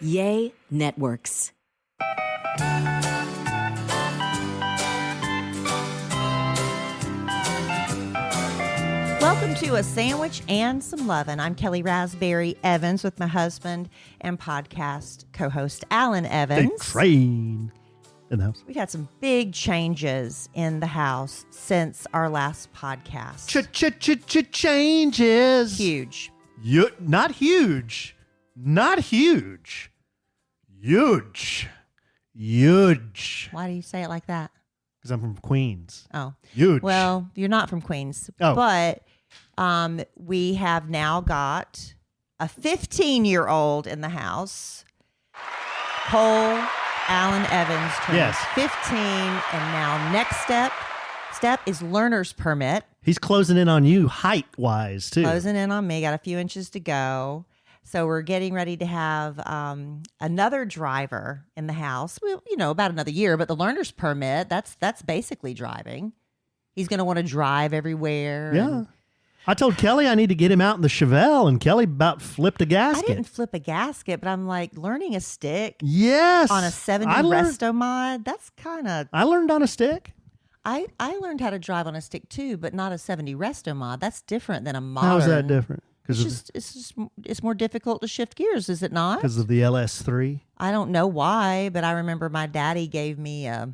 Yay Networks. Welcome to A Sandwich and Some Lovin'. I'm Kellie Raspberry Evans with my husband and podcast co-host Alan Evans. Big train in the house. We've had some big changes in the house since our last podcast. Changes. Huge. Not huge. Not huge. Huge. Huge. Why do you say it like that? Because I'm from Queens. Oh. Huge. Well, you're not from Queens. Oh. But we have now got a 15-year-old in the house. Cole Allen Evans turns 15, and now next step is learner's permit. He's closing in on you height-wise, too. Closing in on me. Got a few inches to go. So we're getting ready to have another driver in the house. Well, about another year, but the learner's permit, that's basically driving. He's going to want to drive everywhere. Yeah. I told Kelly I need to get him out in the Chevelle, and Kelly about flipped a gasket. I didn't flip a gasket, but I'm like, learning a stick Yes. on a 70 resto mod, that's kind of... I learned on a stick. I learned how to drive on a stick too, but not a 70 resto mod. That's different than a modern. How is that different? It's more difficult to shift gears, is it not? Because of the LS3? I don't know why, but I remember my daddy gave me I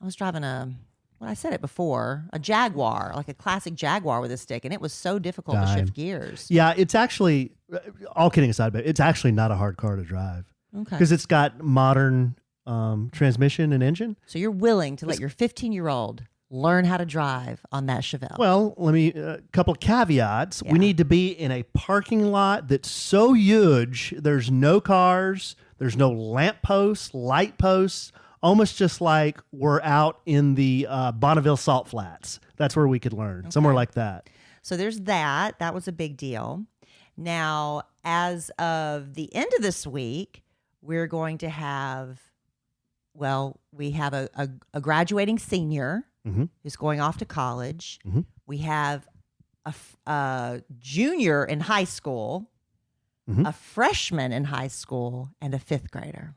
was driving I said it before, a Jaguar, like a classic Jaguar with a stick, and it was so difficult to shift gears. Yeah, it's actually, all kidding aside, but it's actually not a hard car to drive. Okay. Because it's got modern transmission and engine. So you're willing to let your 15-year-old learn how to drive on that Chevelle? Well, let me, a couple of caveats. Yeah. We need to be in a parking lot that's so huge, there's no cars, there's no lamp posts, light posts, almost just like we're out in the Bonneville Salt Flats. That's where we could learn, somewhere like that. So there's that. That was a big deal. Now, as of the end of this week, we're going to have, we have a graduating senior who's going off to college. Mm-hmm. We have a junior in high school, a freshman in high school, and a fifth grader.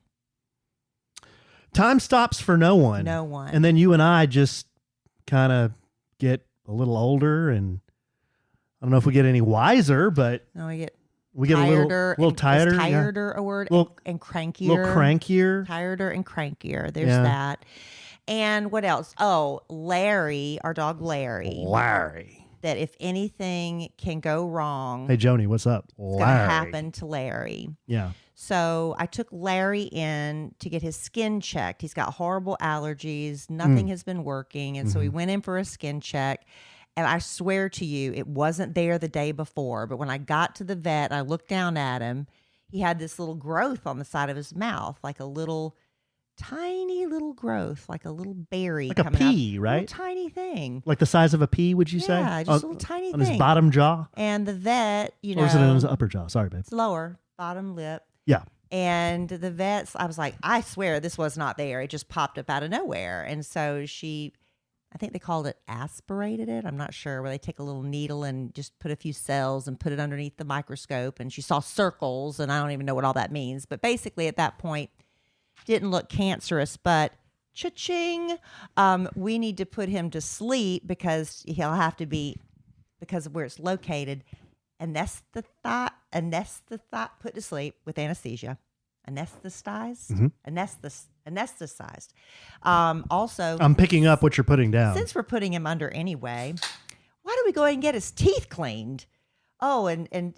Time stops for no one. No one. And then you and I just kind of get a little older, and I don't know if we get any wiser, but no, we get a little tighter. Is tireder a word? And crankier. A little crankier. Tireder and crankier. There's that. And what else? Oh, Larry, our dog Larry. That if anything can go wrong. Hey, Joni, what's up? It's going to happen to Larry. Yeah. So I took Larry in to get his skin checked. He's got horrible allergies. Nothing has been working. And so we went in for a skin check. And I swear to you, it wasn't there the day before. But when I got to the vet, I looked down at him. He had this little growth on the side of his mouth, like a little tiny little growth, like a little berry. Like a pea, right? A little tiny thing. Like the size of a pea, would you say? Yeah, just a little tiny on thing. On his bottom jaw? And the vet, Or is it on his upper jaw? Sorry, babe. It's lower, bottom lip. Yeah. And the vets, I was like, I swear this was not there. It just popped up out of nowhere. And so I think they called it aspirated it. I'm not sure, where they take a little needle and just put a few cells and put it underneath the microscope. And she saw circles, and I don't even know what all that means. But basically at that point, didn't look cancerous, but cha-ching, we need to put him to sleep because he'll have to be, because of where it's located, anesthetized, put to sleep with anesthesia. Anesthetized? Anesthetized. Also, I'm picking up what you're putting down. Since we're putting him under anyway, why don't we go ahead and get his teeth cleaned? Oh, and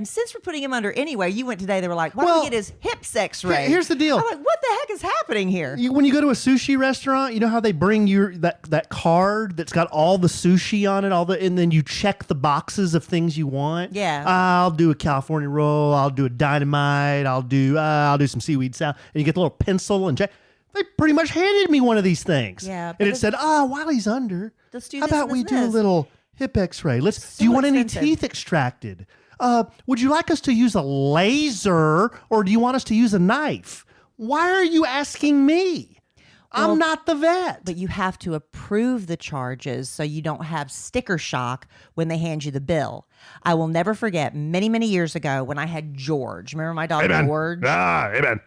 since we're putting him under anyway, you went today, they were like, why don't we get his hips x-ray? Here's the deal. I'm like, what the heck is happening here? When you go to a sushi restaurant, you know how they bring you that card that's got all the sushi on it, and then you check the boxes of things you want? Yeah. I'll do a California roll. I'll do a dynamite. I'll do some seaweed salad. And you get the little pencil and check. They pretty much handed me one of these things. Yeah. And it said, while he's under, let's do how this about and we this do and a this. little hip x-ray? Do you want any teeth extracted? Would you like us to use a laser, or do you want us to use a knife? Why are you asking me? I'm not the vet. But you have to approve the charges so you don't have sticker shock when they hand you the bill. I will never forget many, many years ago when I had George. Remember my dog George? Amen.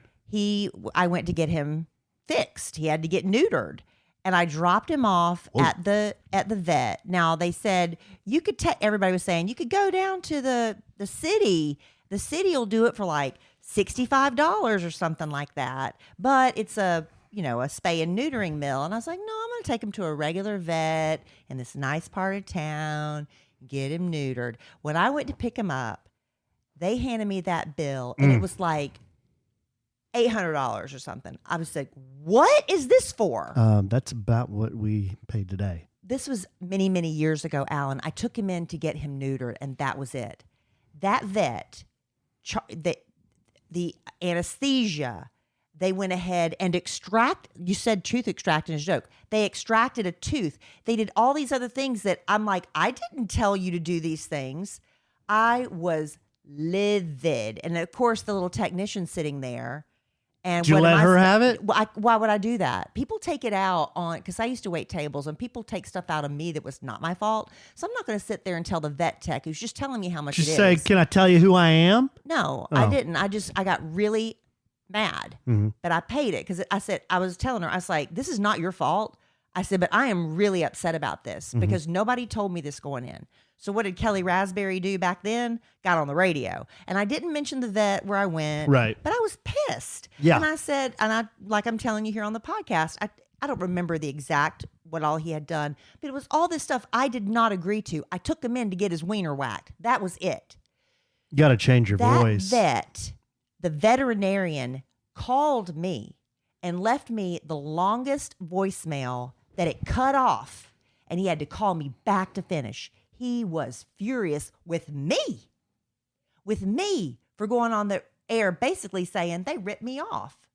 I went to get him fixed. He had to get neutered. And I dropped him off at the vet. Now they said you could everybody was saying you could go down to the city. The city will do it for like $65 or something like that. But it's a spay and neutering mill. And I was like, no, I'm going to take him to a regular vet in this nice part of town, get him neutered. When I went to pick him up, they handed me that bill and it was like $800 or something. I was like, what is this for? That's about what we paid today. This was many, many years ago, Alan. I took him in to get him neutered and that was it. That vet, the anesthesia, they went ahead and you said tooth extracting is a joke. They extracted a tooth. They did all these other things that I'm like, I didn't tell you to do these things. I was livid. And of course, the little technician sitting there. And did you let her have it? Why would I do that? People take it out on, because I used to wait tables and people take stuff out of me that was not my fault. So I'm not going to sit there and tell the vet tech who's just telling me how much it is. Just say, can I tell you who I am? No, I didn't. I got really mad that I paid it because I was telling her, I was like, this is not your fault. I said, but I am really upset about this because nobody told me this going in. So what did Kellie Raspberry do back then? Got on the radio. And I didn't mention the vet where I went. Right. But I was pissed. Yeah. And I said, like I'm telling you here on the podcast, I don't remember the exact what all he had done, but it was all this stuff I did not agree to. I took him in to get his wiener whacked. That was it. You got to change your That voice. vet, the veterinarian, called me and left me the longest voicemail that it cut off, and he had to call me back to finish. He was furious with me for going on the air, basically saying they ripped me off,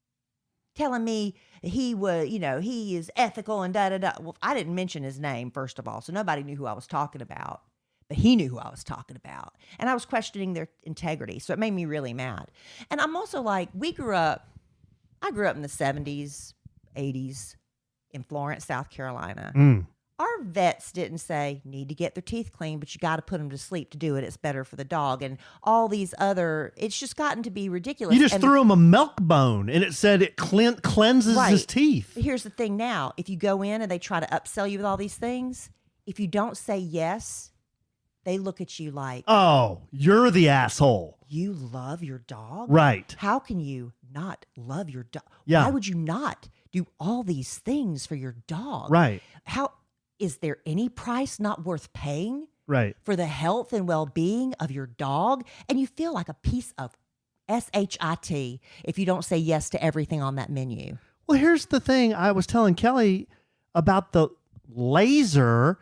telling me he was, he is ethical and da-da-da. Well, I didn't mention his name, first of all, so nobody knew who I was talking about, but he knew who I was talking about. And I was questioning their integrity, so it made me really mad. And I'm also like, I grew up in the 70s, 80s in Florence, South Carolina. Our vets didn't say, need to get their teeth cleaned, but you got to put them to sleep to do it. It's better for the dog. And all these other, it's just gotten to be ridiculous. You just threw him a milk bone and it said it cleanses his teeth. But here's the thing now. If you go in and they try to upsell you with all these things, if you don't say yes, they look at you like, oh, you're the asshole. You love your dog? Right. How can you not love your dog? Yeah. Why would you not do all these things for your dog? Right. How is there any price not worth paying? Right. For the health and well-being of your dog? And you feel like a piece of shit if you don't say yes to everything on that menu. Well, here's the thing. I was telling Kellie about the laser.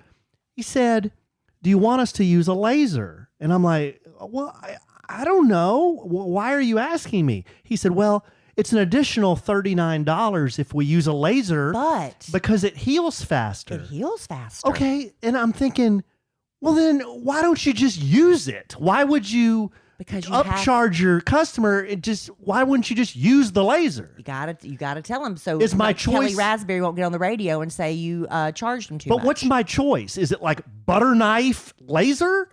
He said, do you want us to use a laser? And I'm like, well, I don't know. Why are you asking me? He said, well, it's an additional $39 if we use a laser, but because it heals faster. It heals faster. Okay. And I'm thinking, well, then why don't you just use it? Why would you because you upcharge your customer? Why wouldn't you just use the laser? You gotta tell them. So is my choice? Kellie Raspberry won't get on the radio and say you charged them too much. But what's my choice? Is it like butter knife laser?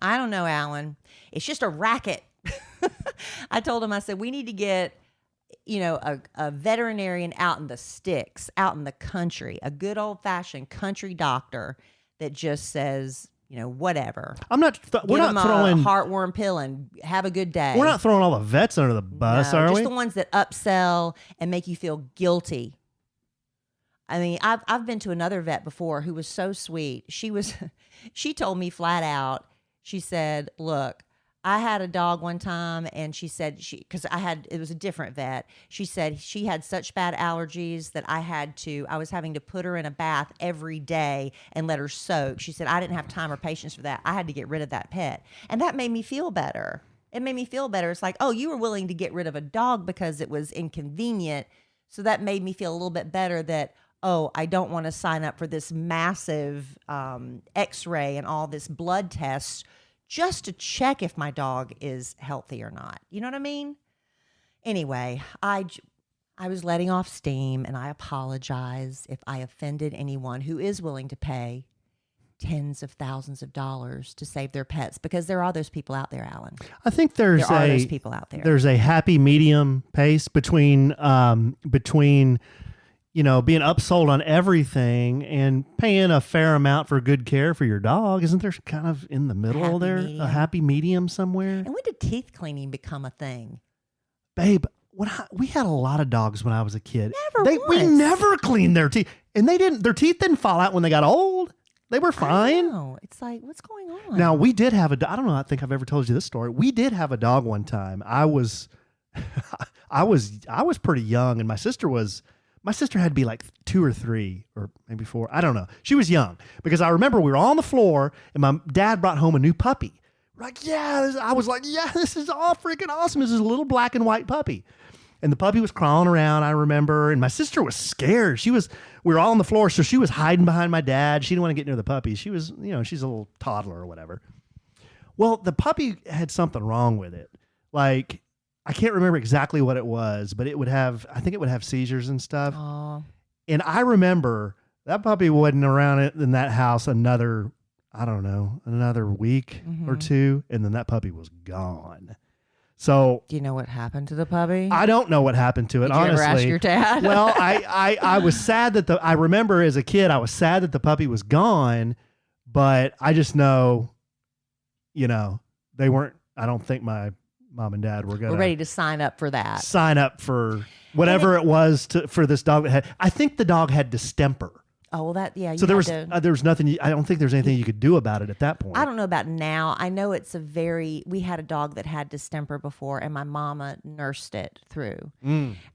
I don't know, Alan. It's just a racket. I told him, I said, we need to get, a veterinarian out in the sticks, out in the country, a good old fashioned country doctor that just says, whatever. I'm not. We're not throwing a heartworm pill and have a good day. We're not throwing all the vets under the bus, are we? Just the ones that upsell and make you feel guilty. I mean, I've been to another vet before who was so sweet. She told me flat out. She said, "Look, I had a dog one time," and she said it was a different vet. She said she had such bad allergies that I was having to put her in a bath every day and let her soak. She said, I didn't have time or patience for that. I had to get rid of that pet. And that made me feel better. It made me feel better. It's like, oh, you were willing to get rid of a dog because it was inconvenient. So that made me feel a little bit better that, oh, I don't want to sign up for this massive x-ray and all this blood tests just to check if my dog is healthy or not. You know what I mean? Anyway, I I was letting off steam, and I apologize if I offended anyone who is willing to pay tens of thousands of dollars to save their pets, because there are those people out there, Alan. I think there are those people out there. There's a happy medium pace between being upsold on everything and paying a fair amount for good care for your dog. Isn't there kind of in the middle a happy medium somewhere? And when did teeth cleaning become a thing? Babe, we had a lot of dogs when I was a kid. We once. never cleaned their teeth, and their teeth didn't fall out when they got old. They were fine. No, it's like, what's going on? Now, we did have I don't know, I think I've ever told you this story. We did have a dog one time. I was pretty young, and my sister had to be like 2 or 3 or maybe 4. I don't know. She was young, because I remember we were on the floor and my dad brought home a new puppy. I was like, yeah, this is all freaking awesome. This is a little black and white puppy. And the puppy was crawling around, I remember, and my sister was scared. We were all on the floor, so she was hiding behind my dad. She didn't want to get near the puppy. She was, she's a little toddler or whatever. Well, the puppy had something wrong with it. Like, I can't remember exactly what it was, but I think it would have seizures and stuff. Aww. And I remember that puppy wasn't around in that house another week or 2, and then that puppy was gone. So, do you know what happened to the puppy? I don't know what happened to it, honestly. Did you ever ask your dad? Well, I was sad I remember as a kid, I was sad that the puppy was gone, but I just know, they weren't, I don't think my mom and dad were ready to sign up for that. Sign up for whatever it was for this dog. I think the dog had distemper. Oh, well, so there was nothing. I don't think there's anything you could do about it at that point. I don't know about now. I know we had a dog that had distemper before, and my mama nursed it through.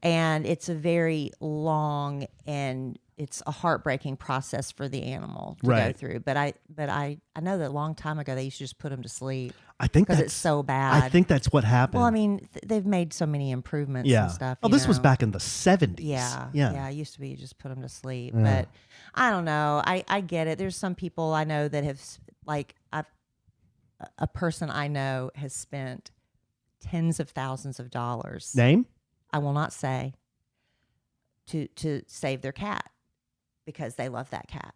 And it's a very long and it's a heartbreaking process for the animal to go through. But I know that a long time ago they used to just put them to sleep. I think because it's so bad. I think that's what happened. Well, I mean, they've made so many improvements and stuff. Oh, this was back in the 70s. Yeah. It used to be you just put them to sleep. But I don't know. I get it. There's some people I know that have, like, a person I know has spent tens of thousands of dollars. Name? I will not say. To save their cat, because they love that cat.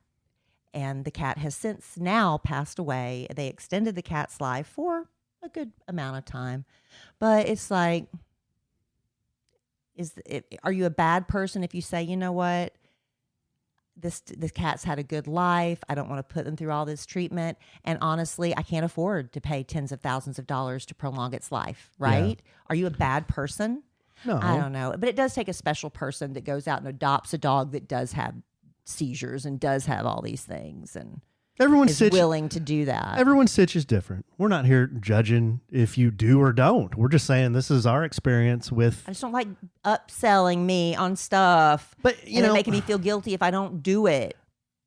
And the cat has since now passed away. They extended the cat's life for a good amount of time. But it's like, are you a bad person if you say, you know what, this cat's had a good life, I don't want to put them through all this treatment, and honestly, I can't afford to pay tens of thousands of dollars to prolong its life, right? Yeah. Are you a bad person? No. I don't know. But it does take a special person that goes out and adopts a dog that does have seizures and does have all these things, and is willing to do that. Everyone's sitch is different. We're not here judging if you do or don't. We're just saying this is our experience with. I just don't like upselling me on stuff, but making me feel guilty if I don't do it.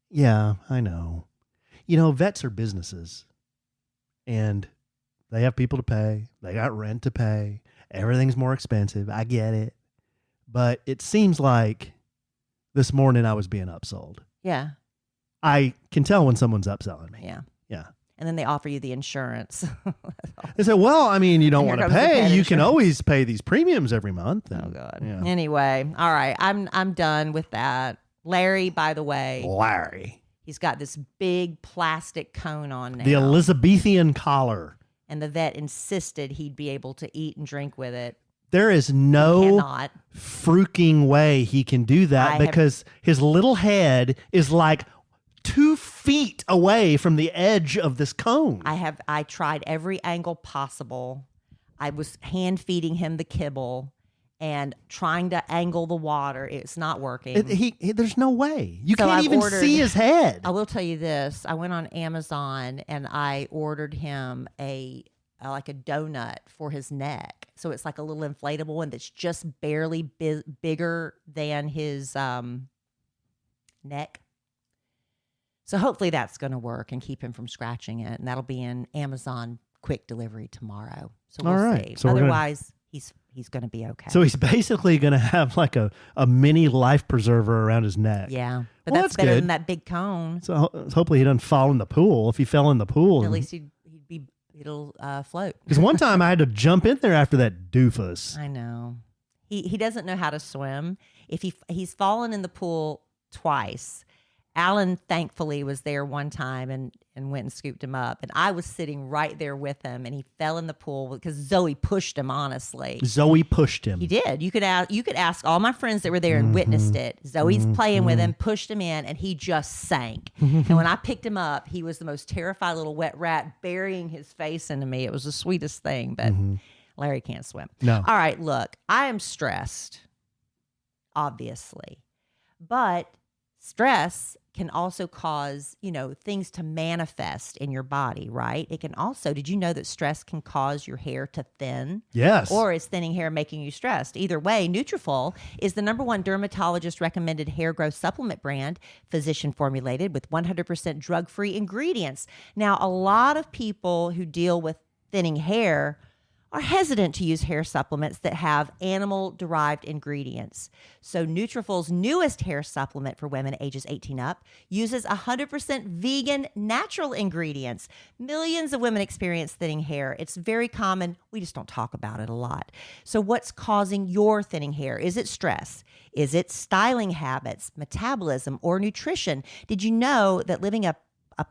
Yeah, I know. Vets are businesses, and they have people to pay. They got rent to pay. Everything's more expensive. I get it, but it seems like this morning I was being upsold. Yeah. I can tell when someone's upselling me. Yeah. Yeah. And then they offer you the insurance. They say, well, I mean, you don't want to pay. You can always pay these premiums every month. And, oh, God. Yeah. Anyway, all right. I'm done with that. Larry, by the way. He's got this big plastic cone on now. The Elizabethan collar. And the vet insisted he'd be able to eat and drink with it. There is no freaking way he can do that because his little head is like 2 feet away from the edge of this cone. I tried every angle possible. I was hand feeding him the kibble and trying to angle the water. It's not working. There's no way. You can't even see his head. I will tell you this. I went on Amazon and I ordered him a donut for his neck. So it's like a little inflatable one that's just barely bigger than his neck. So hopefully that's going to work and keep him from scratching it. And that'll be in Amazon quick delivery tomorrow. So we'll see. So otherwise, he's going to be okay. So he's basically going to have like a mini life preserver around his neck. Yeah. But that's better than that big cone. So hopefully he doesn't fall in the pool. If he fell in the pool. At least it'll float. Because one time I had to jump in there after that doofus. I know. He doesn't know how to swim. If he's fallen in the pool twice. Alan thankfully was there one time and went and scooped him up. And I was sitting right there with him, and he fell in the pool because Zoe pushed him, honestly. Zoe pushed him. He did. You could ask all my friends that were there and witnessed it. Zoe's playing with him, pushed him in, and he just sank. And when I picked him up, he was the most terrified little wet rat, burying his face into me. It was the sweetest thing, but Larry can't swim. No. All right, look, I am stressed, obviously. But stress can also cause, things to manifest in your body, right? It can also, did you know that stress can cause your hair to thin? Yes. Or is thinning hair making you stressed? Either way, Nutrafol is the #1 dermatologist recommended hair growth supplement brand, physician formulated with 100% drug-free ingredients. Now, a lot of people who deal with thinning hair are hesitant to use hair supplements that have animal-derived ingredients. So Nutrafol's newest hair supplement for women ages 18 up uses 100% vegan natural ingredients. Millions of women experience thinning hair. It's very common. We just don't talk about it a lot. So what's causing your thinning hair? Is it stress? Is it styling habits, metabolism, or nutrition? Did you know that living a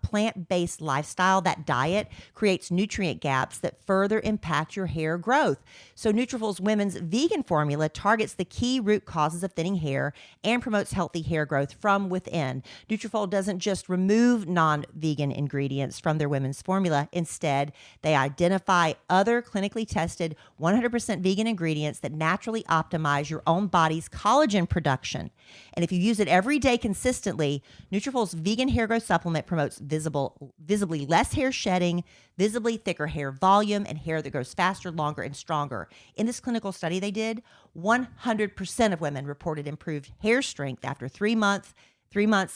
plant-based lifestyle, that diet, creates nutrient gaps that further impact your hair growth? So Nutrafol's women's vegan formula targets the key root causes of thinning hair and promotes healthy hair growth from within. Nutrafol doesn't just remove non-vegan ingredients from their women's formula. Instead, they identify other clinically tested 100% vegan ingredients that naturally optimize your own body's collagen production. And if you use it every day consistently, Nutrafol's vegan hair growth supplement promotes visibly less hair shedding, visibly thicker hair volume, and hair that grows faster, longer, and stronger. In this clinical study they did, 100% of women reported improved hair strength after 3 months,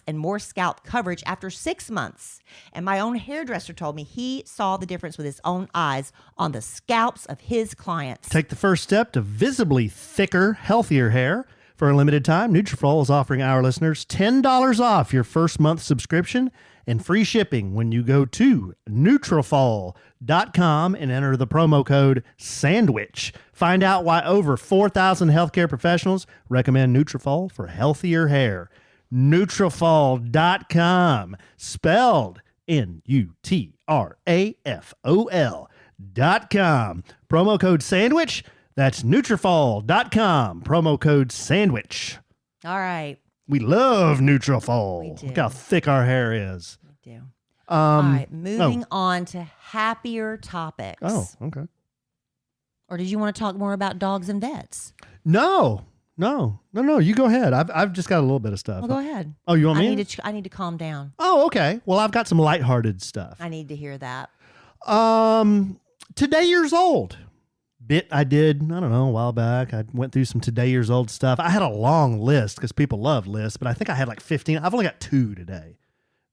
and more scalp coverage after 6 months. And my own hairdresser told me he saw the difference with his own eyes on the scalps of his clients. Take the first step to visibly thicker, healthier hair. For a limited time, Nutrafol is offering our listeners $10 off your first month subscription and free shipping when you go to Nutrafol.com and enter the promo code SANDWICH. Find out why over 4,000 healthcare professionals recommend Nutrafol for healthier hair. Nutrafol.com, spelled Nutrafol.com. Promo code SANDWICH. That's Nutrafol.com, promo code SANDWICH. All right. We love Nutrafol. We do. Look how thick our hair is. We do. All right, moving on to happier topics. Oh, okay. Or did you want to talk more about dogs and vets? No. You go ahead. I've just got a little bit of stuff. Well, go ahead. Oh, you want me? I need to calm down. Oh, okay. Well, I've got some lighthearted stuff. I need to hear that. Today years old. Bit I did, I don't know, a while back. I went through some today years old stuff. I had a long list because people love lists, but I think I had like 15. I've only got 2 today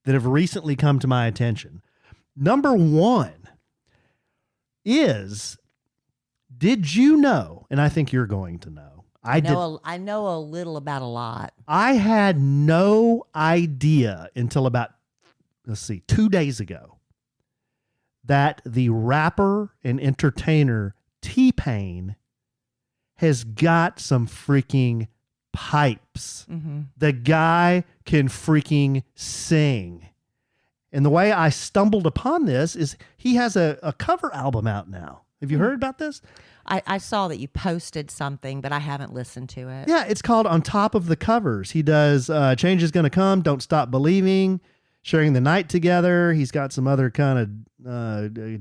that have recently come to my attention. Number 1 is, did you know, and I think you're going to know. I know a little about a lot. I had no idea until about, 2 days ago, that the rapper and entertainer T-Pain has got some freaking pipes. Mm-hmm. The guy can freaking sing. And the way I stumbled upon this is he has a cover album out now. Have you heard about this? I saw that you posted something, but I haven't listened to it. Yeah, it's called On Top of the Covers. He does Change Is Gonna Come, Don't Stop Believing, Sharing the Night Together. He's got some other kind of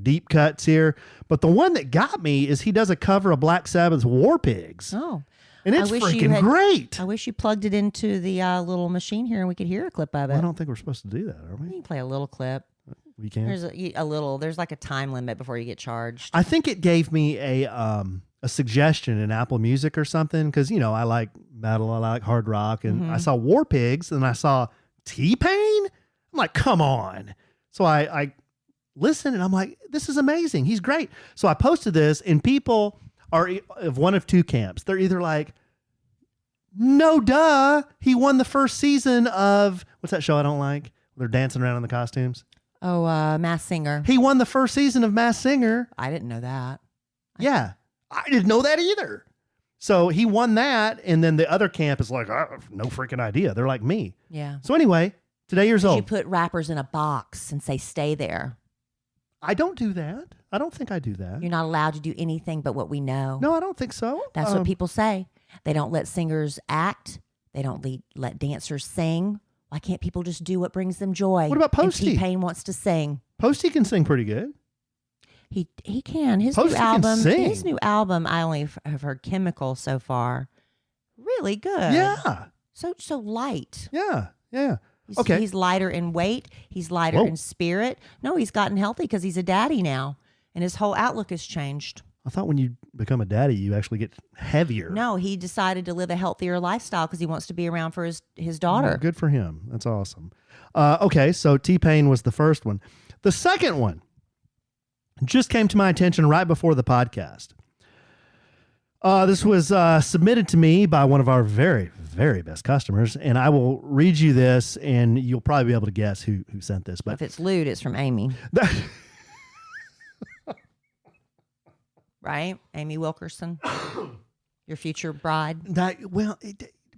deep cuts here. But the one that got me is he does a cover of Black Sabbath's War Pigs. Oh. And it's freaking great. I wish you plugged it into the little machine here and we could hear a clip of it. Well, I don't think we're supposed to do that, are You we? can play a little clip. We can. There's a little. There's like a time limit before you get charged. I think it gave me a suggestion in Apple Music or something because, I like metal, I like hard rock, and I saw War Pigs and I saw T-Pain. I'm like, come on. So I listened and I'm like, this is amazing. He's great. So I posted this and people are of one of 2 camps. They're either like, no, duh. He won the first season of, what's that show I don't like? They're dancing around in the costumes. Oh, Masked Singer. He won the first season of Masked Singer. I didn't know that. Yeah. I didn't know that either. So he won that, and then the other camp is like, oh, no freaking idea. They're like me. Yeah. So anyway, today years You old. put rappers in a box and say, stay there. I don't do that. I don't think I do that. You're not allowed to do anything but what we know. No, I don't think so. That's what people say. They don't let singers act. They don't let dancers sing. Why can't people just do what brings them joy? What about Posty? And T-Pain wants to sing. Posty can sing pretty good. He can. His Posty new can album. sing. His new album. I only have heard Chemical so far. Really good. Yeah. So light. Yeah. Yeah. He's, Okay. He's lighter in weight. He's lighter Whoa. in spirit. No, he's gotten healthy because he's a daddy now, and his whole outlook has changed. I thought when you become a daddy, you actually get heavier. No, he decided to live a healthier lifestyle because he wants to be around for his daughter. Good for him. That's awesome. Okay, so T-Pain was the first one. The second one just came to my attention right before the podcast. This was submitted to me by one of our very, very best customers, and I will read you this, and you'll probably be able to guess who sent this. But If it's lewd, it's from Amy. Right? Amy Wilkerson, your future bride.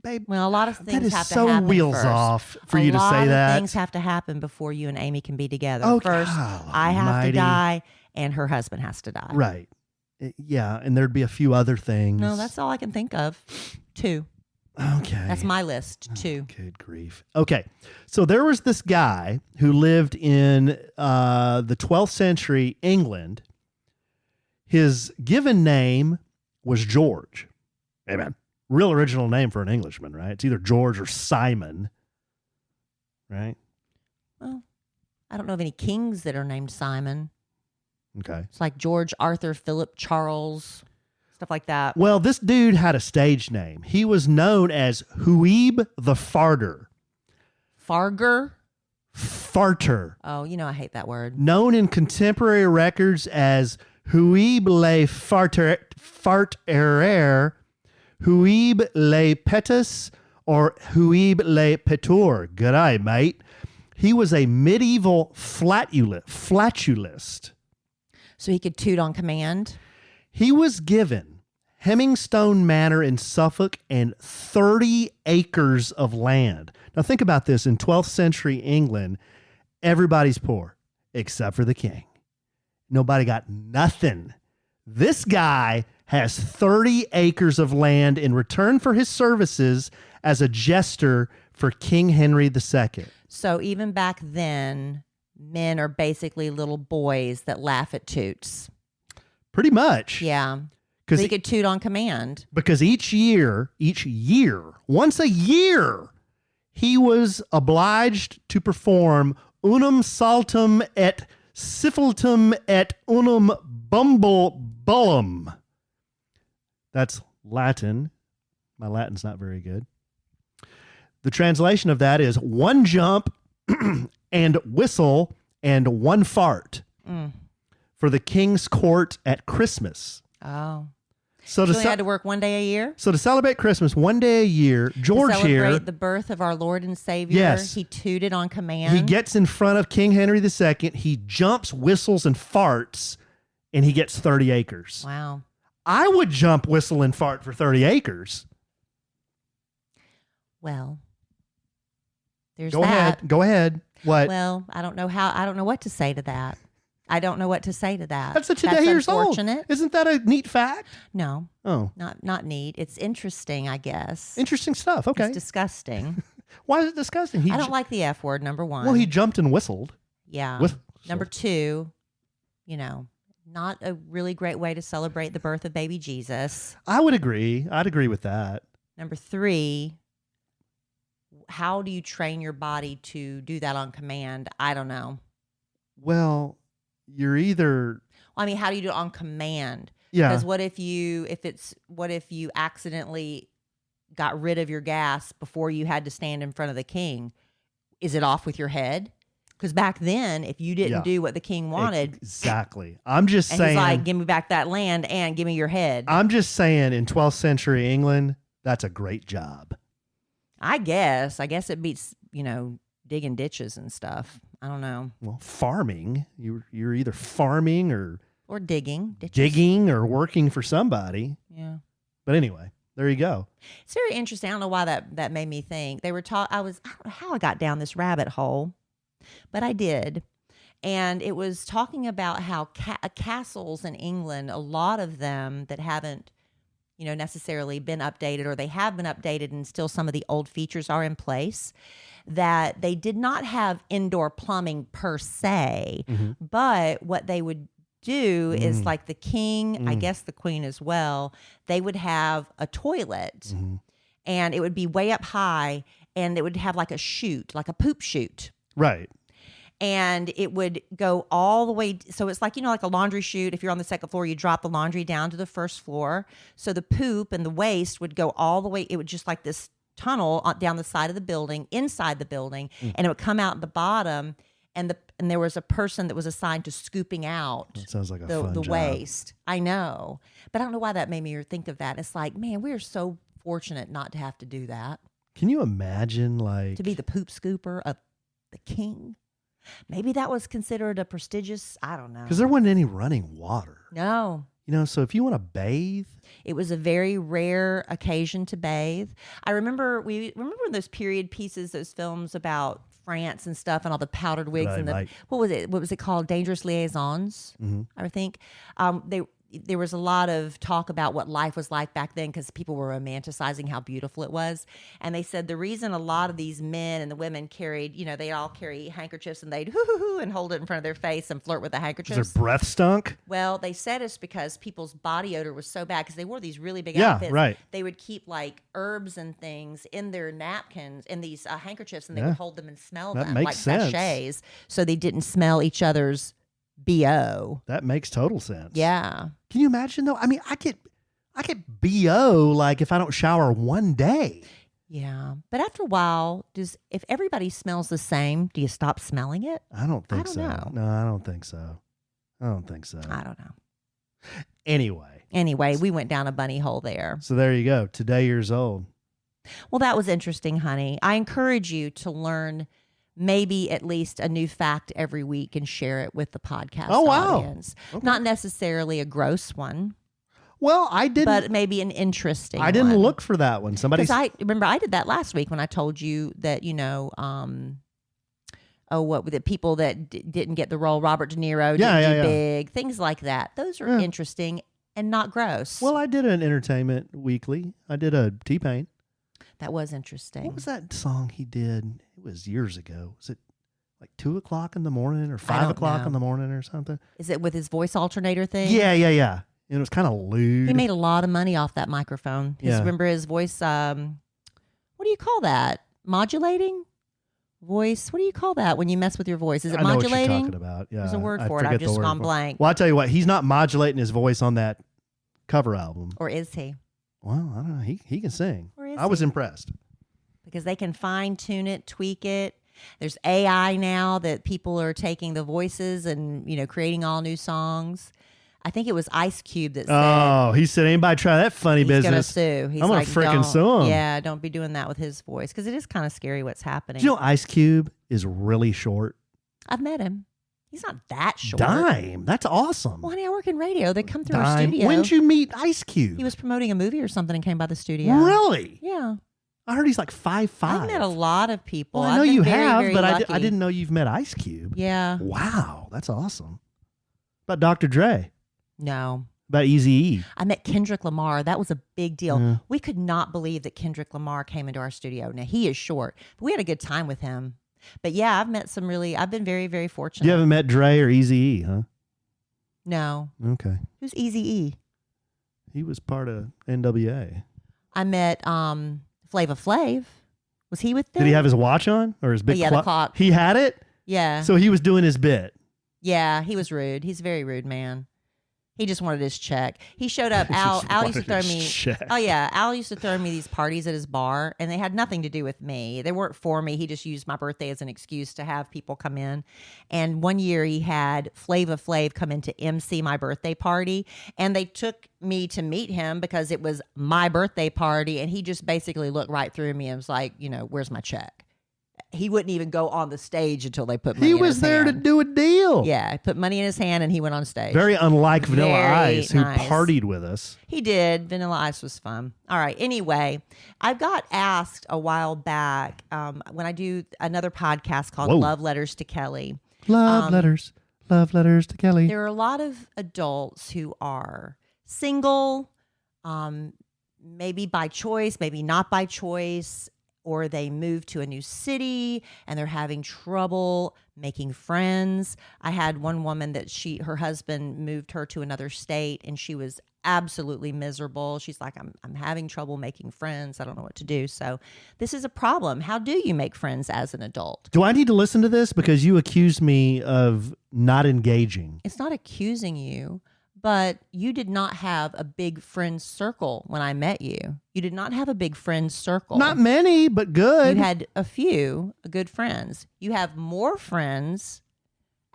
Babe, Well, a lot of things that is have to so happen wheels first. off for you to say A lot that. of things have to happen before you and Amy can be together. Oh, First, God I have almighty. to die, and her husband has to die. Right. Yeah, and there'd be a few other things. No, that's all I can think of. 2. Okay. That's my list. 2. Good grief. Okay. So there was this guy who lived in the 12th century England. His given name was George. Hey, man. Real original name for an Englishman, right? It's either George or Simon, right? Well, I don't know of any kings that are named Simon. Okay. It's like George, Arthur, Philip, Charles, stuff like that. Well, this dude had a stage name. He was known as Huib the Farter. Farger? Farter. Oh, I hate that word. Known in contemporary records as Huib le Farterer, Huib le Petus, or Huib le Petor. Good eye, mate. He was a medieval flatulist. So he could toot on command? He was given Hemmingstone Manor in Suffolk and 30 acres of land. Now think about this. In 12th century England, everybody's poor except for the king. Nobody got nothing. This guy has 30 acres of land in return for his services as a jester for King Henry II. So even back then, men are basically little boys that laugh at toots. Pretty much. Yeah. So he could toot on command. Because each year, once a year, he was obliged to perform unum saltum et syphiltum et unum bullum. That's Latin. My Latin's not very good. The translation of that is one jump and whistle and one fart for the king's court at Christmas. Oh. So he had to work one day a year? So to celebrate Christmas one day a year, George to celebrate here, the birth of our Lord and Savior. Yes. He tooted on command. he gets in front of King Henry II. He jumps, whistles, and farts, and he gets 30 acres. Wow. I would jump, whistle, and fart for 30 acres. Well, there's Go that. ahead. Go ahead. What? Well, I don't know what to say to that. That's a today years old. Unfortunate. Isn't that a neat fact? No, Oh, not neat. It's interesting, I guess. interesting stuff. Okay. It's disgusting. Why is it disgusting? I don't like the F word, number one. Well, he jumped and whistled. Yeah. Number two, not a really great way to celebrate the birth of baby Jesus. I would agree. I'd agree with that. Number three, how do you train your body to do that on command? I don't know. Well, you're either I mean, how do you do it on command? yeah. Because what if you accidentally got rid of your gas before you had to stand in front of the king? Is it off with your head? Because back then, if you didn't do what the king wanted, Exactly. I'm just and saying. he's like, give me back that land and give me your head. I'm just saying in 12th century England, that's a great job. I guess it beats, digging ditches and stuff. I don't know. Well, farming, you're either farming or Or digging. Ditches. digging or working for somebody. Yeah. But anyway, there you go. It's very interesting. I don't know why that made me think. They were I don't know how I got down this rabbit hole, but I did. And it was talking about how castles in England, a lot of them that haven't, necessarily been updated, or they have been updated and still some of the old features are in place, that they did not have indoor plumbing per se, but what they would do is like the king, I guess the queen as well, they would have a toilet and it would be way up high and it would have like a chute, like a poop chute. Right. And it would go all the way. So it's like, like a laundry chute. If you're on the second floor, you drop the laundry down to the first floor. So the poop and the waste would go all the way. It would just like this tunnel down the side of the building, inside the building, and it would come out at the bottom. And there was a person that was assigned to scooping out That sounds like a the fun job. waste. I know. But I don't know why that made me think of that. It's like, man, we are so fortunate not to have to do that. Can you imagine, like, To be the poop scooper of the king? Maybe that was considered a prestigious, I don't know. because there wasn't any running water. No. So if you want to bathe, It was a very rare occasion to bathe. I remember those period pieces, those films about France and stuff, and all the powdered wigs Right, and the right. what was it called? Dangerous Liaisons. I think there was a lot of talk about what life was like back then because people were romanticizing how beautiful it was, and they said the reason a lot of these men and the women carried, they all carry handkerchiefs and they'd hoo and hold it in front of their face and flirt with the handkerchiefs. because their breath stunk. Well, they said it's because people's body odor was so bad because they wore these really big Yeah, outfits. right. They would keep like herbs and things in their napkins, in these handkerchiefs, and they Yeah. would hold them and smell That them makes like sense. sachets, so they didn't smell each other's BO. That makes total sense. Yeah. Can you imagine though? I mean, I get BO like if I don't shower one day. Yeah. But after a while, if everybody smells the same, do you stop smelling it? I don't think don't so. know. No, I don't think so. I don't think so. I don't know. Anyway, we went down a bunny hole there. so there you go. Today years old. Well, that was interesting, honey. I encourage you to learn maybe at least a new fact every week and share it with the podcast audience. Okay. Not necessarily a gross one, Well, I didn't. but maybe an interesting I didn't one. look for that one. Somebody. Because I remember I did that last week when I told you that, what were the people that didn't get the role? Robert De Niro didn't do big, things like that. Those are interesting and not gross. Well, I did an entertainment weekly. I did a T-Pain. that was interesting. What was that song he did? It was years ago. Was it like 2:00 in the morning or 5:00 in the morning or something? Is it with his voice alternator thing? Yeah. And it was kind of lewd. He made a lot of money off that microphone. Remember his voice, what do you call that? Modulating? Voice? What do you call that when you mess with your voice? Is it I know modulating? what you're talking about. Yeah, There's a word I for it. forget I've the just word gone for it. blank. Well, I tell you what, he's not modulating his voice on that cover album. Or is he? Well, I don't know. He can sing. Or is I was he? impressed. Because they can fine tune it, tweak it. There's AI now that people are taking the voices and, creating all new songs. I think it was Ice Cube that said Oh, he said, anybody try that funny he's going to business? sue. He's I'm gonna like, frickin' "Don't- sue him." Yeah, don't be doing that with his voice because it is kind of scary what's happening. Do you know Ice Cube is really short? I've met him. He's not that short. Dime. That's awesome. Well, honey, I work in radio. They come through our Dime. studio. When'd you meet Ice Cube? He was promoting a movie or something and came by the studio. Really? Yeah. I heard he's like 5'5". I've met a lot of people. Well, I know I've been you very, have, very but I lucky. didn't know you've met Ice Cube. Yeah. Wow, that's awesome. About Dr. Dre? No. About Eazy-E? I met Kendrick Lamar. That was a big deal. Yeah. We could not believe that Kendrick Lamar came into our studio. Now, he is short, but we had a good time with him. But yeah, I've been very, very fortunate. You haven't met Dre or Eazy-E, huh? No. Okay. Who's Eazy-E? He was part of NWA. I met Flava Flav. Was he with them? Did he have his watch on or his big Yeah, the clock. He had it? Yeah. So he was doing his bit. Yeah, he was rude. He's a very rude man. He just wanted his check. He showed up. He Al just used to wanted throw his me. check. Oh yeah, Al used to throw me these parties at his bar, and they had nothing to do with me. They weren't for me. He just used my birthday as an excuse to have people come in. And one year he had Flava Flav come in to MC my birthday party, and they took me to meet him because it was my birthday party, and he just basically looked right through me and was like, "Where's my check?" he wouldn't even go on the stage until they put money He in was his there to hand. do a deal. Yeah, put money in his hand and he went on stage. Very unlike Vanilla Very Ice, who nice. partied with us. He did. Vanilla Ice was fun. All right. Anyway, I got asked a while back when I do another podcast called Whoa. Love Letters to Kellie. Love letters to Kellie. There are a lot of adults who are single, maybe by choice, maybe not by choice, or they move to a new city and they're having trouble making friends. I had one woman that her husband moved her to another state and she was absolutely miserable. She's like, I'm having trouble making friends. I don't know what to do. So this is a problem. How do you make friends as an adult? Do I need to listen to this? Because you accused me of not engaging. It's not accusing you, but you did not have a big friend circle when I met you. You did not have a big friend circle. Not many, but good. You had a few good friends. You have more friends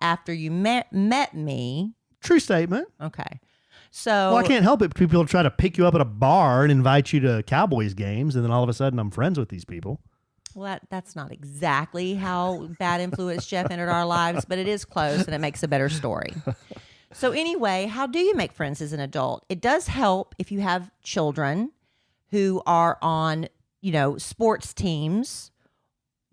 after you met me. True statement. Okay. So Well, I can't help it. People try to pick you up at a bar and invite you to Cowboys games, and then all of a sudden I'm friends with these people. Well, that's not exactly how bad influence Jeff entered our lives, but it is close and it makes a better story. So anyway, how do you make friends as an adult? It does help if you have children who are on, sports teams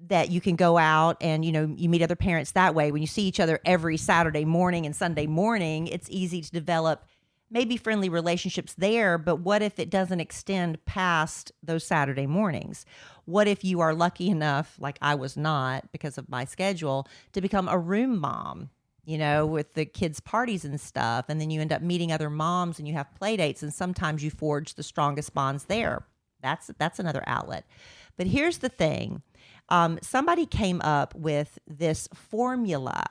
that you can go out and, you meet other parents that way. When you see each other every Saturday morning and Sunday morning, it's easy to develop maybe friendly relationships there, but what if it doesn't extend past those Saturday mornings? What if you are lucky enough, like I was not because of my schedule, to become a room mom, with the kids' parties and stuff, and then you end up meeting other moms and you have play dates, and sometimes you forge the strongest bonds there. That's another outlet. But here's the thing. Somebody came up with this formula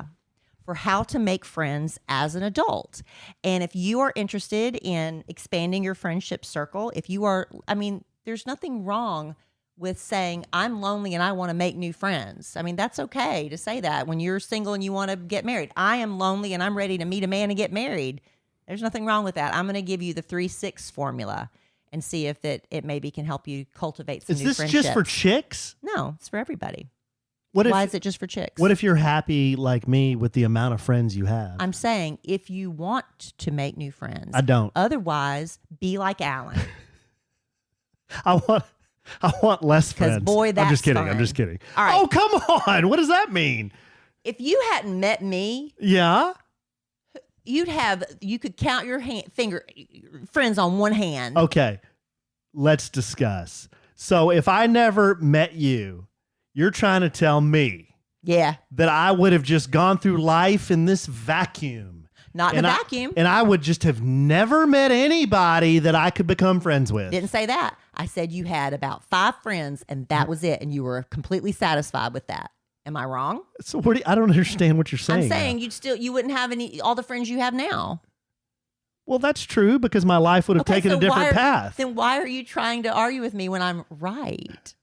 for how to make friends as an adult. And if you are interested in expanding your friendship circle, there's nothing wrong with saying, I'm lonely and I want to make new friends. That's okay to say that when you're single and you want to get married. I am lonely and I'm ready to meet a man and get married. There's nothing wrong with that. I'm going to give you the 3-6 formula and see if it maybe can help you cultivate some new friendships. Is this just for chicks? No, it's for everybody. Why is it just for chicks? What if you're happy like me with the amount of friends you have? I'm saying if you want to make new friends. I don't. Otherwise, be like Alan. I want less friends. Because boy, that's I'm just kidding. fun. I'm just kidding. All right. Oh, come on. What does that mean? If you hadn't met me, Yeah. you could count your friends on one hand. Okay. Let's discuss. So if I never met you, you're trying to tell me Yeah. that I would have just gone through life in this vacuum. Not in a vacuum. And I would just have never met anybody that I could become friends with. Didn't say that. I said you had about 5 friends and that was it. And you were completely satisfied with that. Am I wrong? So I don't understand what you're saying. I'm saying now. you wouldn't have all the friends you have now. Well, that's true because my life would have taken so a different path. Then why are you trying to argue with me when I'm right?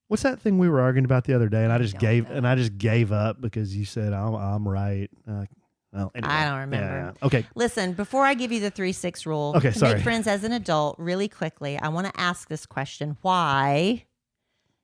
What's that thing we were arguing about the other day? And I just gave up because you said I'm right. Well, anyway. I don't remember. Yeah. Okay. Listen, before I give you the 3-6 rule, Okay, to sorry. make friends as an adult, really quickly, I want to ask this question. Why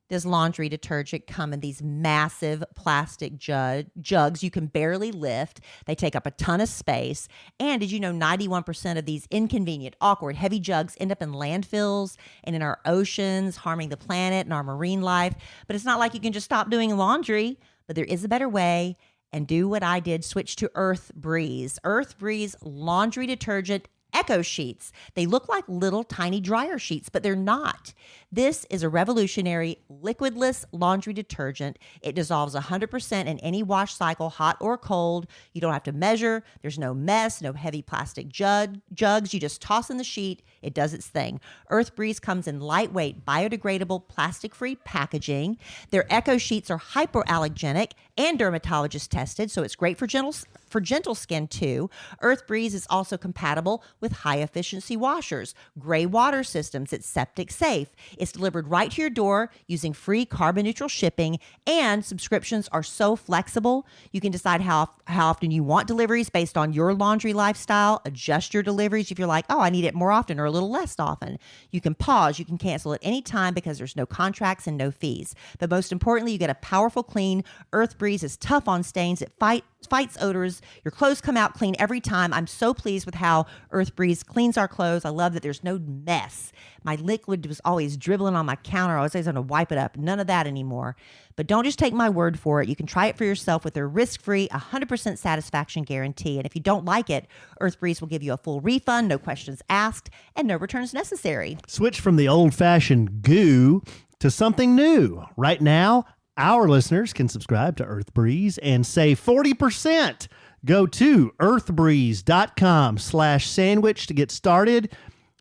does laundry detergent come in these massive plastic jugs you can barely lift? They take up a ton of space. And did you know 91% of these inconvenient, awkward, heavy jugs end up in landfills and in our oceans, harming the planet and our marine life? But it's not like you can just stop doing laundry, but there is a better way. And do what I did, switch to Earth Breeze. Earth Breeze laundry detergent Echo Sheets. They look like little tiny dryer sheets, but they're not. This is a revolutionary liquidless laundry detergent. It dissolves 100% in any wash cycle, hot or cold. You don't have to measure. There's no mess, no heavy plastic jugs. You just toss in the sheet. It does its thing. Earth Breeze comes in lightweight, biodegradable, plastic-free packaging. Their Echo Sheets are hypoallergenic and dermatologist tested, so it's great for gentle skin too. Earth Breeze is also compatible with high efficiency washers, gray water systems. It's septic safe. It's delivered right to your door using free carbon neutral shipping, and subscriptions are so flexible. You can decide how often you want deliveries based on your laundry lifestyle. Adjust your deliveries if you're like, oh, I need it more often or a little less often. You can pause. You can cancel at any time because there's no contracts and no fees. But most importantly, you get a powerful clean. Earth Breeze is tough on stains. It fights odors. Your clothes come out clean every time. I'm so pleased with how Earth Breeze cleans our clothes. I love that there's no mess. My liquid was always dribbling on my counter. I was always going to wipe it up. None of that anymore. But don't just take my word for it. You can try it for yourself with their risk-free 100% satisfaction guarantee. And if you don't like it, Earth Breeze will give you a full refund, no questions asked, and no returns necessary. Switch from the old-fashioned goo to something new. Right now, our listeners can subscribe to Earth Breeze and save 40%. Go to earthbreeze.com/sandwich to get started.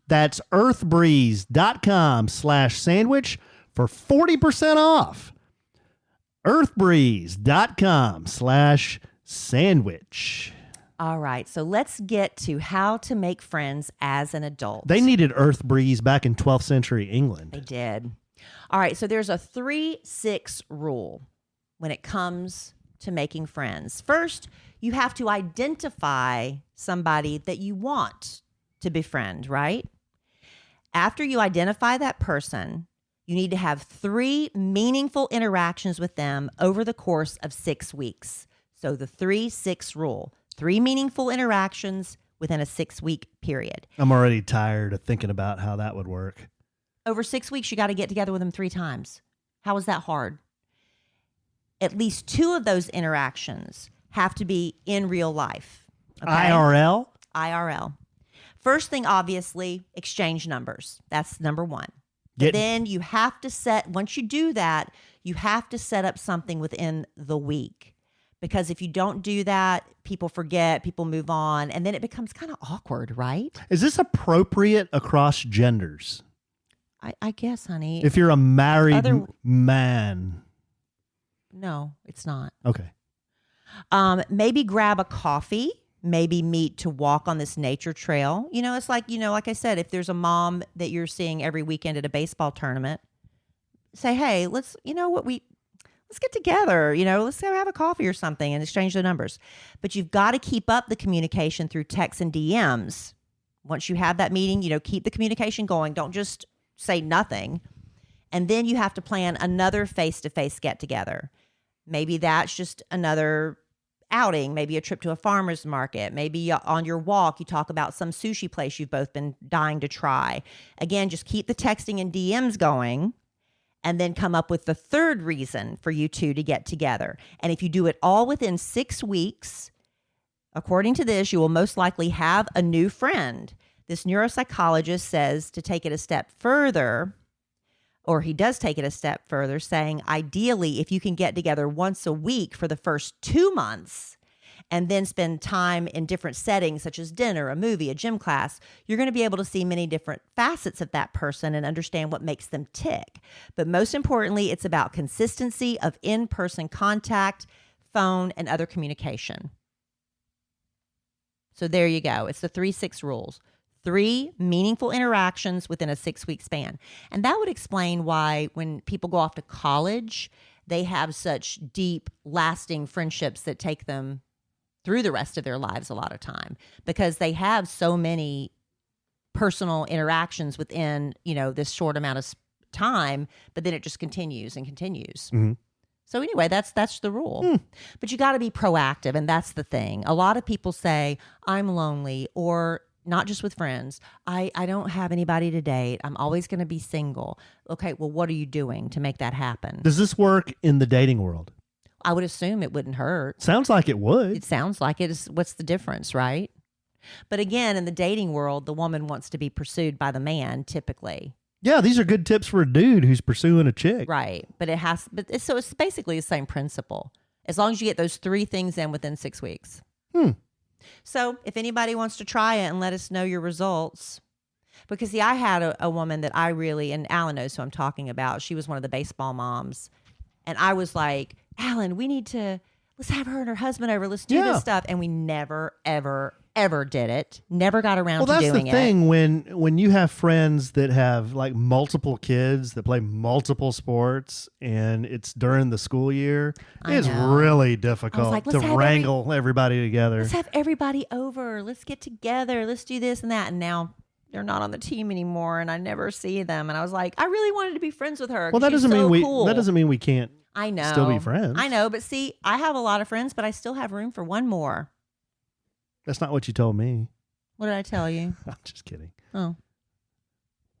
That's earthbreeze.com/sandwich for 40% off. earthbreeze.com/sandwich. All right, so let's get to how to make friends as an adult. They needed Earth Breeze back in 12th century England. They did. All right, so there's a 3-6 rule when it comes to making friends. First, you have to identify somebody that you want to befriend, right? After you identify that person, you need to have 3 meaningful interactions with them over the course of 6 weeks. So the 3-6 rule, 3 meaningful interactions within a 6-week period. I'm already tired of thinking about how that would work. Over 6 weeks, you got to get together with them 3 times. How is that hard? At least 2 of those interactions have to be in real life. Okay? IRL? IRL. First thing, obviously, exchange numbers. That's number 1. But then you have to once you do that, you have to set up something within the week. Because if you don't do that, people forget, people move on, and then it becomes kind of awkward, right? Is this appropriate across genders? I guess, honey. If you're a married man. No, it's not. Okay. Maybe grab a coffee, maybe meet to walk on this nature trail. It's like, like I said, if there's a mom that you're seeing every weekend at a baseball tournament, say, hey, let's get together, let's go have a coffee or something and exchange the numbers. But you've got to keep up the communication through texts and DMs. Once you have that meeting, keep the communication going. Don't just say nothing. And then you have to plan another face-to-face get-together. Maybe that's just another outing, maybe a trip to a farmer's market. Maybe on your walk, you talk about some sushi place you've both been dying to try. Again, just keep the texting and DMs going, and then come up with the third reason for you two to get together. And if you do it all within 6 weeks, according to this, you will most likely have a new friend. This neuropsychologist says to take it a step further, or he does take it a step further, saying ideally, if you can get together once a week for the first 2 months and then spend time in different settings such as dinner, a movie, a gym class, you're going to be able to see many different facets of that person and understand what makes them tick. But most importantly, it's about consistency of in-person contact, phone, and other communication. So there you go. It's the 3-6 rules. 3 meaningful interactions within a 6-week span. And that would explain why when people go off to college, they have such deep, lasting friendships that take them through the rest of their lives a lot of time, because they have so many personal interactions within, this short amount of time, but then it just continues and continues. Mm-hmm. So anyway, that's the rule. But you got to be proactive, and that's the thing. A lot of people say, I'm lonely, or not just with friends. I don't have anybody to date. I'm always going to be single. Okay, well, what are you doing to make that happen? Does this work in the dating world? I would assume it wouldn't hurt. Sounds like it would. It sounds like it is. What's the difference, right? But again, in the dating world, the woman wants to be pursued by the man, typically. Yeah, these are good tips for a dude who's pursuing a chick. Right. But it's basically the same principle. As long as you get those 3 things in within 6 weeks. So if anybody wants to try it and let us know your results, because I had a woman that I really, and Alan knows who I'm talking about. She was one of the baseball moms. And I was like, Alan, we need to let's have her and her husband over. Let's do Yeah. this stuff. And we never, ever, ever did it. Never got around Well, to that's doing the thing it. when you have friends that have like multiple kids that play multiple sports and it's during the school year, I it's know. really difficult like, to let's have wrangle everybody together. Let's have everybody over. Let's get together. Let's do this and that. And now they're not on the team anymore, and I never see them. And I was like, I really wanted to be friends with her. Well, 'cause she's so cool. that doesn't mean we can't I know. still be friends. I know, but see, I have a lot of friends, but I still have room for one more. That's not what you told me. What did I tell you? I'm just kidding. Oh.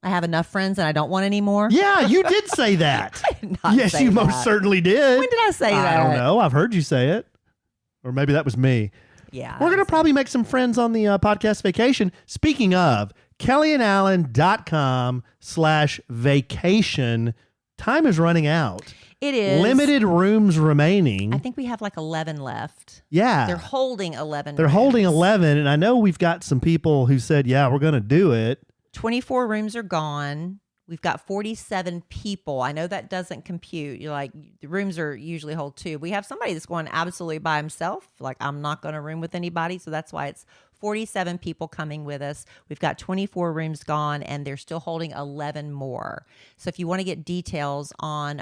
I have enough friends and I don't want any more? Yeah, you did say that. I did not Yes, say you that. most certainly did. When did I say that? I don't know. I've heard you say it. Or maybe that was me. Yeah. We're going to probably make some friends on the podcast vacation. Speaking of, kellyanallen.com/vacation. Time is running out. It is. Limited rooms remaining. I think we have like 11 left. Yeah. They're holding 11 They're rooms. holding 11. And I know we've got some people who said, yeah, we're going to do it. 24 rooms are gone. We've got 47 people. I know that doesn't compute. You're like, the rooms are usually hold 2. We have somebody that's going absolutely by himself. Like, I'm not going to room with anybody. So that's why it's 47 people coming with us. We've got 24 rooms gone, and they're still holding 11 more. So if you want to get details on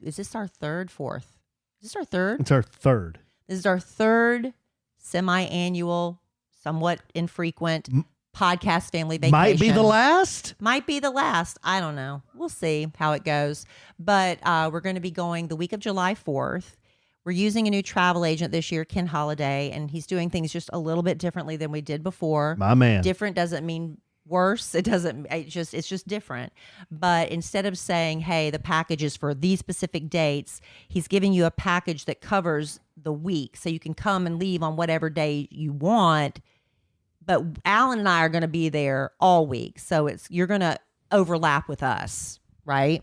is this our third, fourth? Is this our third? It's our third. This is our third semi-annual, somewhat infrequent podcast family vacation. Might be the last. Might be the last. I don't know. We'll see how it goes. But we're going to be going the week of July 4th. We're using a new travel agent this year, Ken Holiday, and he's doing things just a little bit differently than we did before. My man. Different doesn't mean worse. It's just different. But instead of saying, hey, the package is for these specific dates, he's giving you a package that covers the week. So you can come and leave on whatever day you want. But Alan and I are going to be there all week. So you're going to overlap with us, right?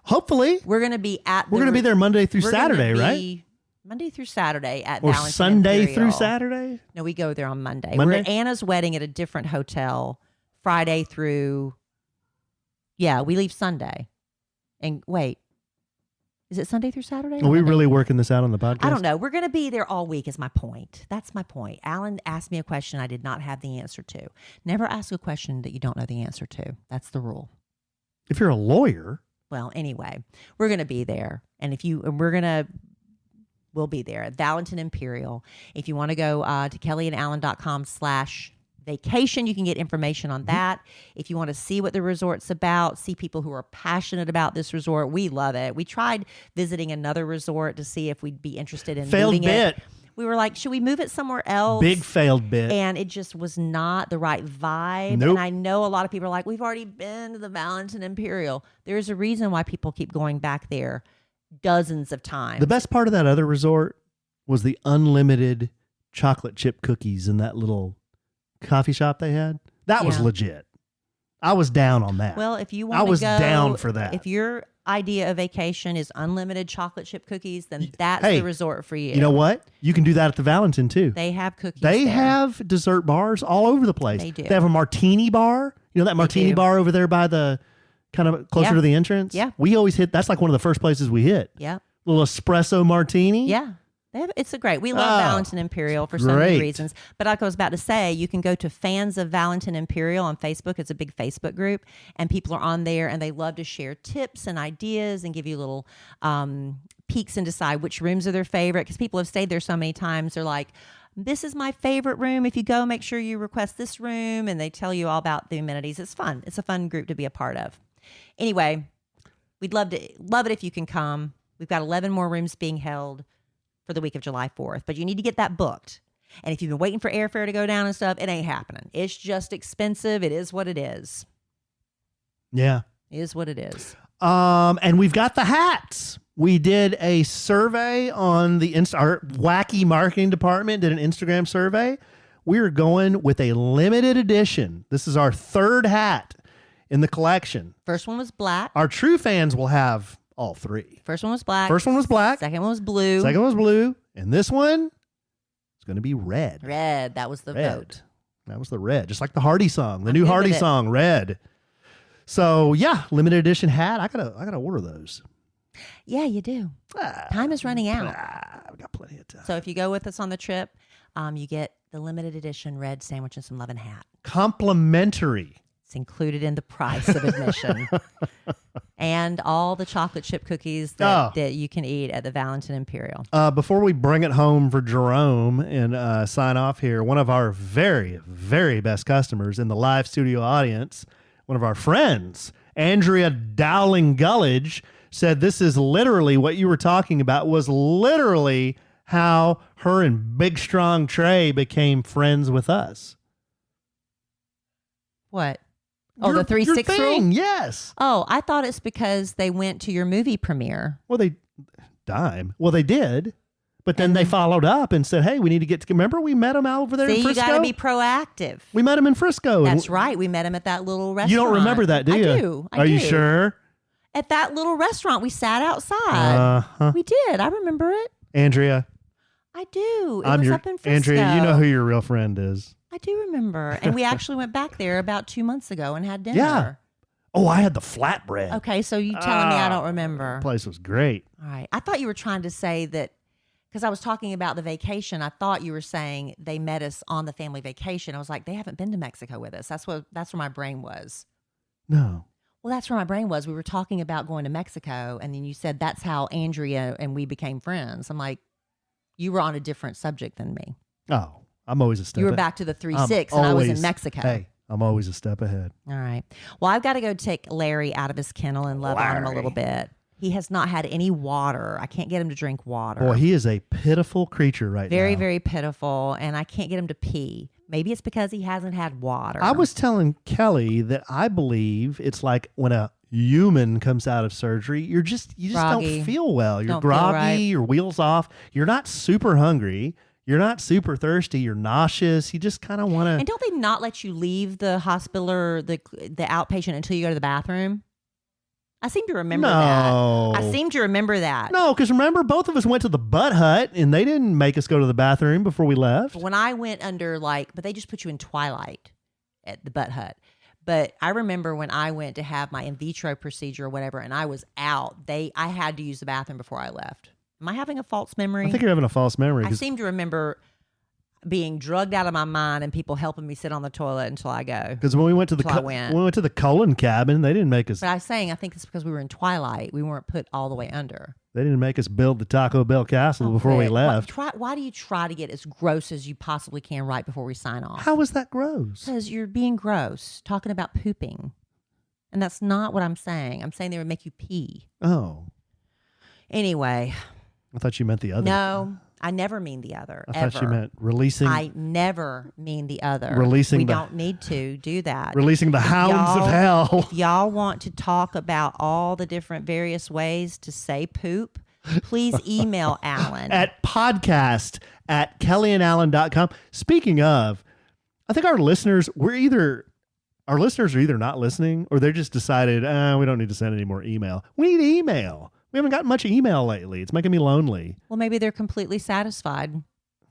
Hopefully. We're going to be We're going to be there Monday through we're gonna Saturday, be right? Monday through Saturday at Or Valentin Sunday Imperial. through Saturday? No, we go there on Monday. Monday? We're at Anna's wedding at a different hotel Friday through, we leave Sunday. And wait, is it Sunday through Saturday? Are we Monday? really working this out on the podcast? I don't know. We're going to be there all week is my point. That's my point. Alan asked me a question I did not have the answer to. Never ask a question that you don't know the answer to. That's the rule. If you're a lawyer. Well, anyway, we're going to be there. And we'll be there at Valentin Imperial. If you want to go to kellyanallen.com/vacation, you can get information on that. If you want to see what the resort's about, see people who are passionate about this resort, we love it. We tried visiting another resort to see if we'd be interested in Failed moving bit. it. We were like, should we move it somewhere else? Big failed bit. And it just was not the right vibe. Nope. And I know a lot of people are like, we've already been to the Valentin Imperial. There's a reason why people keep going back there dozens of times. The best part of that other resort was the unlimited chocolate chip cookies in that little coffee shop they had. That was Yeah. legit. I was down on that. Well, if you want I to was go, down for that. If your idea of vacation is unlimited chocolate chip cookies, then that's Hey, the resort for you. You know what? You can do that at the Valentin too. They have cookies. They there. have dessert bars all over the place. They do. They have a martini bar. You know that martini do. bar over there by the kind of closer Yeah. to the entrance? Yeah. We always hit, that's like one of the first places we hit. Yeah. Little espresso martini. Yeah. It's a great. We love Oh, Valentin Imperial for so many great. reasons. But like I was about to say, you can go to Fans of Valentin Imperial on Facebook. It's a big Facebook group, and people are on there, and they love to share tips and ideas and give you little peeks and decide which rooms are their favorite. Because people have stayed there so many times, they're like, "This is my favorite room. If you go, make sure you request this room," and they tell you all about the amenities. It's fun. It's a fun group to be a part of. Anyway, we'd love it if you can come. We've got 11 more rooms being held for the week of July 4th, but you need to get that booked. And if you've been waiting for airfare to go down and stuff, it ain't happening. It's just expensive. It is what it is. Yeah. It is what it is. And we've got the hats. We did a survey on our wacky marketing department did an Instagram survey. We're going with a limited edition. This is our third hat in the collection. First one was black. Our true fans will have all three. First one was black. First one was black. Second one was blue. Second one was blue. And this one is going to be red. Red. That was the Red. vote. That was the red. Just like the Hardy song, the I'm new good Hardy with it. song, red. So yeah, limited edition hat. I gotta order those. Yeah, you do. Time is running out. I've got plenty of time. So if you go with us on the trip, you get the limited edition red sandwich and some love and hat. Complimentary. It's included in the price of admission. And all the chocolate chip cookies that you can eat at the Valentin Imperial. Before we bring it home for Jerome and sign off here, one of our very, very best customers in the live studio audience, one of our friends, Andrea Dowling Gullidge, said this is literally what you were talking about, was literally how her and Big Strong Trey became friends with us. What? Oh, the 3-6 rule? Yes. Oh, I thought it's because they went to your movie premiere. Well, they did. But then they followed up and said, hey, we need to get to... Remember we met him out over there in Frisco? You got to be proactive. We met him in Frisco. That's right. We met him at that little restaurant. You don't remember that, do you? I do. Are you sure? At that little restaurant. We sat outside. We did. I remember it. Andrea. I do. It was up in Frisco. Andrea, you know who your real friend is. I do remember. And we actually went back there about 2 months ago and had dinner. Yeah. Oh, I had the flatbread. Okay, so you telling me I don't remember. The place was great. All right. I thought you were trying to say that, because I was talking about the vacation, I thought you were saying they met us on the family vacation. I was like, they haven't been to Mexico with us. That's where my brain was. No. Well, that's where my brain was. We were talking about going to Mexico, and then you said that's how Andrea and we became friends. I'm like, you were on a different subject than me. Oh, I'm always a step You were ahead. back to the 3-6, and I was in Mexico. Hey, I'm always a step ahead. All right. Well, I've got to go take Larry out of his kennel and love on him a little bit. He has not had any water. I can't get him to drink water. Boy, he is a pitiful creature right now. Very, very pitiful, and I can't get him to pee. Maybe it's because he hasn't had water. I was telling Kelly that I believe it's like when a human comes out of surgery, you just Groggy. don't feel well. You're Don't feel groggy, right. your wheels off. You're not super hungry. You're not super thirsty. You're nauseous. You just kind of want to. And don't they not let you leave the hospital or the outpatient until you go to the bathroom? I seem to remember that. I seem to remember that. No, because remember, both of us went to the Butt Hut, and they didn't make us go to the bathroom before we left. When I went under, but they just put you in twilight at the Butt Hut. But I remember when I went to have my in vitro procedure or whatever, and I was out, I had to use the bathroom before I left. Am I having a false memory? I think you're having a false memory. I seem to remember being drugged out of my mind and people helping me sit on the toilet until I go. Because when we went to when we went to the colon cabin, they didn't make us. But I was saying, I think it's because we were in twilight. We weren't put all the way under. They didn't make us build the Taco Bell castle before we left. Why do you try to get as gross as you possibly can right before we sign off? How is that gross? Because you're being gross, talking about pooping. And that's not what I'm saying. I'm saying they would make you pee. Oh. Anyway. I thought you meant the other. No, I never mean the other. I thought you meant releasing. I never mean the other. We don't need to do that. Releasing the hounds of hell. If y'all want to talk about all the different various ways to say poop, please email Alan. At podcast@kellyandalan.com. Speaking of, I think our listeners are either not listening or they just decided, we don't need to send any more email. We need email. We haven't gotten much email lately. It's making me lonely. Well, maybe they're completely satisfied.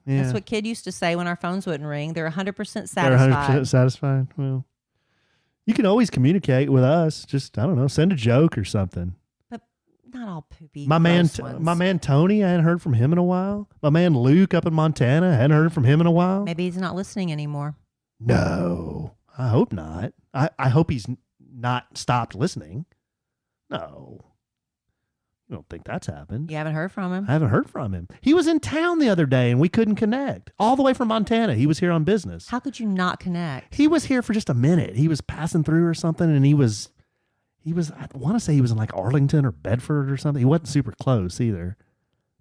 Yeah. That's what Kid used to say when our phones wouldn't ring. They're 100% satisfied. They're 100% satisfied. Well, you can always communicate with us. Just, I don't know, send a joke or something. But not all poopy. My man Tony, I hadn't heard from him in a while. My man Luke up in Montana, I hadn't heard from him in a while. Maybe he's not listening anymore. No, I hope not. I hope he's not stopped listening. No. I don't think that's happened. You haven't heard from him? I haven't heard from him. He was in town the other day and we couldn't connect. All the way from Montana. He was here on business. How could you not connect? He was here for just a minute. He was passing through or something, and he was I want to say he was in like Arlington or Bedford or something. He wasn't super close either.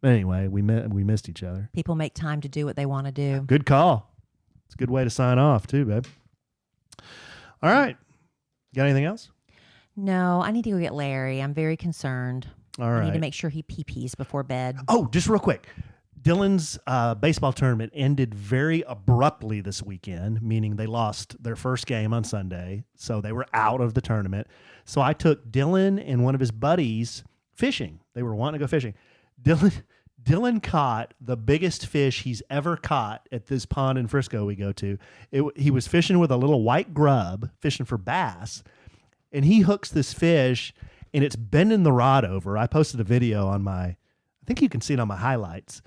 But anyway, we missed each other. People make time to do what they want to do. Good call. It's a good way to sign off too, babe. All right. Got anything else? No, I need to go get Larry. I'm very concerned. All right. I need to make sure he pee-pees before bed. Oh, just real quick. Dylan's baseball tournament ended very abruptly this weekend, meaning they lost their first game on Sunday, so they were out of the tournament. So I took Dylan and one of his buddies fishing. They were wanting to go fishing. Dylan caught the biggest fish he's ever caught at this pond in Frisco we go to. He was fishing with a little white grub, fishing for bass, and he hooks this fish, and it's bending the rod over. I posted a video on I think you can see it on my highlights,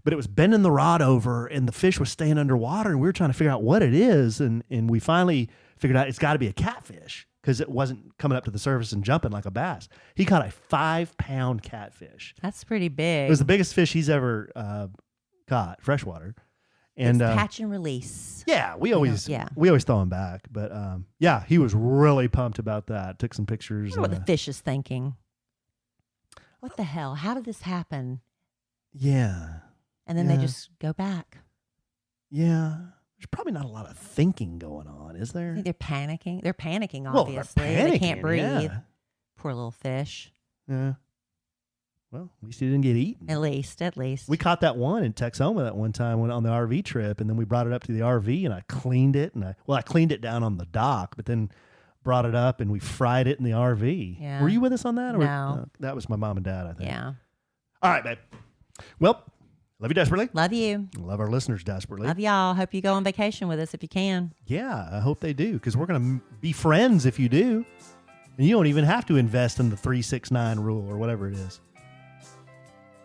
but it was bending the rod over and the fish was staying underwater and we were trying to figure out what it is. And we finally figured out it's got to be a catfish because it wasn't coming up to the surface and jumping like a bass. He caught a 5-pound catfish. That's pretty big. It was the biggest fish he's ever caught, freshwater. And it's catch and release. Yeah, we always throw him back. But yeah, he was really pumped about that. Took some pictures. I wonder what the fish is thinking. What the hell? How did this happen? Yeah. And then they just go back. Yeah. There's probably not a lot of thinking going on, is there? I think they're panicking. They're panicking, Well, obviously. they're panicking, they can't breathe. yeah. Poor little fish. Yeah. Well, at least he didn't get eaten. At least. We caught that one in Texoma that one time on the RV trip, and then we brought it up to the RV, and I cleaned it, I cleaned it down on the dock, but then brought it up and we fried it in the RV. Yeah. Were you with us on that? No. That was my mom and dad, I think. Yeah. All right, babe. Well, love you desperately. Love you. Love our listeners desperately. Love y'all. Hope you go on vacation with us if you can. Yeah, I hope they do, because we're going to be friends if you do. And you don't even have to invest in the 3-6-9 rule or whatever it is.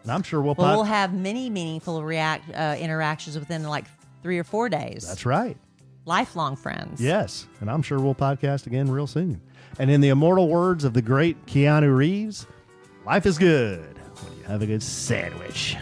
And I'm sure we'll have many meaningful interactions within like 3 or 4 days. That's right. Lifelong friends. Yes, and I'm sure we'll podcast again real soon. And in the immortal words of the great Keanu Reeves, life is good when you have a good sandwich.